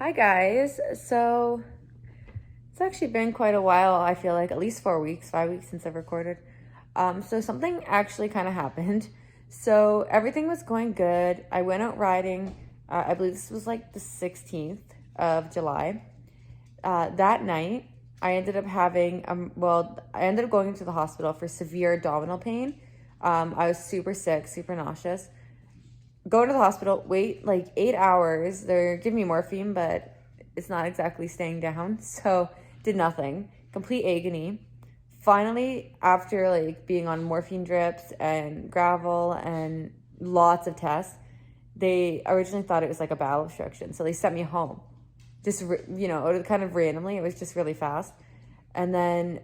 Hi guys. So it's actually been quite a while. I feel like at least 4 weeks, 5 weeks since I've recorded. So something actually kind of happened. So everything was going good. I went out riding. I believe this was like the 16th of July. That night, I ended up having I ended up going into the hospital for severe abdominal pain. I was super sick, super nauseous. Go to the hospital, wait like 8 hours. They're giving me morphine, but it's not exactly staying down. So did nothing. Complete agony. Finally, after like being on morphine drips and gravel and lots of tests, they originally thought it was like a bowel obstruction. So they sent me home. Just, kind of randomly. It was just really fast. And then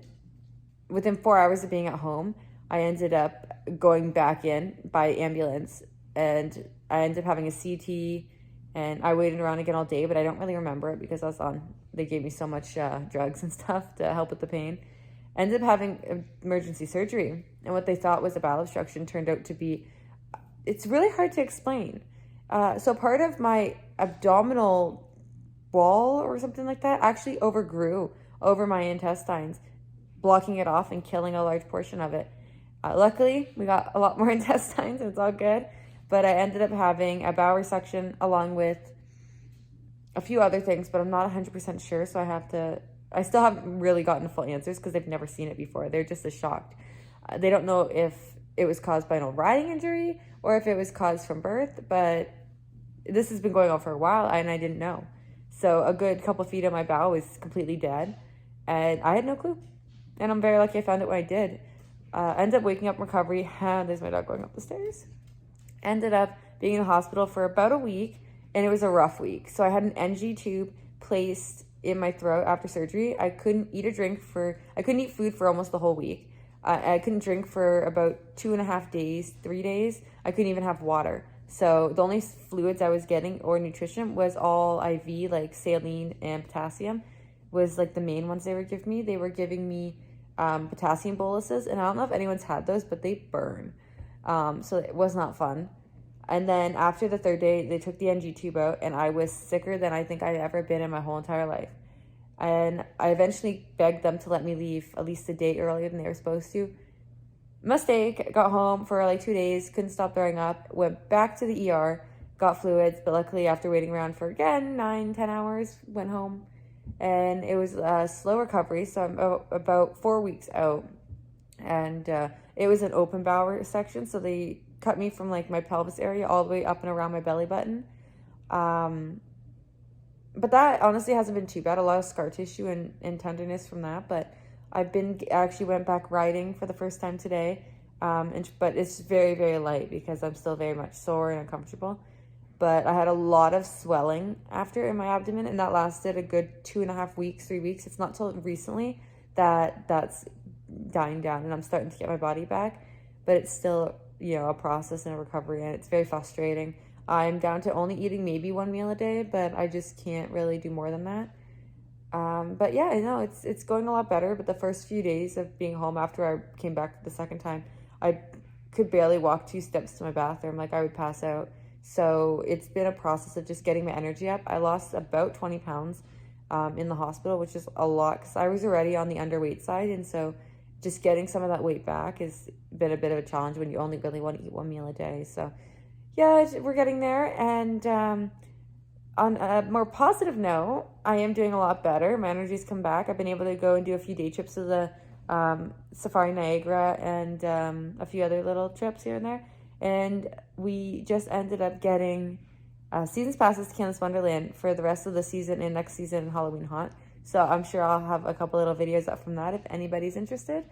within 4 hours of being at home, I ended up going back in by ambulance, and I ended up having a CT, and I waited around again all day, but I don't really remember it because they gave me so much drugs and stuff to help with the pain. Ended up having emergency surgery, and what they thought was a bowel obstruction turned out to be, it's really hard to explain. So part of my abdominal wall or something like that actually overgrew over my intestines, blocking it off and killing a large portion of it. Luckily, we got a lot more intestines, and it's all good. But I ended up having a bowel resection along with a few other things, but I'm not 100% sure. So I still haven't really gotten full answers because they've never seen it before. They're just as shocked. They don't know if it was caused by an old riding injury or if it was caused from birth, but this has been going on for a while and I didn't know. So a good couple feet of my bowel was completely dead and I had no clue. And I'm very lucky I found it when I did. Ended up waking up in recovery. There's my dog going up the stairs. Ended up being in the hospital for about a week, and it was a rough week. So I had an NG tube placed in my throat after surgery. I couldn't eat food for almost the whole week. I couldn't drink for about 2.5 days, 3 days. I couldn't even have water. So the only fluids I was getting or nutrition was all IV, like saline and potassium was like the main ones they were giving me. They were giving me potassium boluses, and I don't know if anyone's had those, but they burn. So it was not fun. And then after the third day, they took the NG tube out, and I was sicker than I think I'd ever been in my whole entire life. And I eventually begged them to let me leave at least a day earlier than they were supposed to. Mistake, got home for like 2 days, couldn't stop throwing up, went back to the ER, got fluids, but luckily after waiting around for again 9-10 hours, went home. And it was a slow recovery, so I'm about 4 weeks out. And it was an open bowel section, so they cut me from like my pelvis area all the way up and around my belly button. But that honestly hasn't been too bad. A lot of scar tissue and tenderness from that, but actually went back riding for the first time today. But it's very, very light because I'm still very much sore and uncomfortable. But I had a lot of swelling after in my abdomen, and that lasted a good 2.5 weeks, 3 weeks. It's not till recently that's dying down and I'm starting to get my body back, but it's still, a process and a recovery, and it's very frustrating. I'm down to only eating maybe 1 meal a day, but I just can't really do more than that. But yeah, I know it's going a lot better, but the first few days of being home after I came back the second time, I could barely walk 2 steps to my bathroom. Like I would pass out. So it's been a process of just getting my energy up. I lost about 20 pounds in the hospital, which is a lot because I was already on the underweight side. And so just getting some of that weight back has been a bit of a challenge when you only really want to eat 1 meal a day. So yeah, we're getting there. And on a more positive note, I am doing a lot better. My energy's come back. I've been able to go and do a few day trips to the Safari Niagara and a few other little trips here and there. And we just ended up getting seasons passes to Canada's Wonderland for the rest of the season and next season in Halloween Haunt. So I'm sure I'll have a couple little videos up from that if anybody's interested.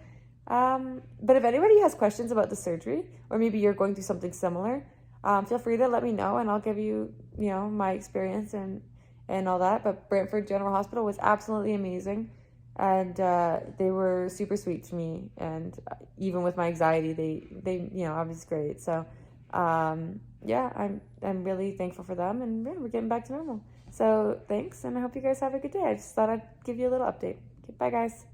But if anybody has questions about the surgery, or maybe you're going through something similar, feel free to let me know and I'll give you, my experience and all that. But Brantford General Hospital was absolutely amazing. And they were super sweet to me, and even with my anxiety, they I was great. So yeah, I'm really thankful for them, and yeah, we're getting back to normal. So thanks, and I hope you guys have a good day. I just thought I'd give you a little update. Okay, bye guys.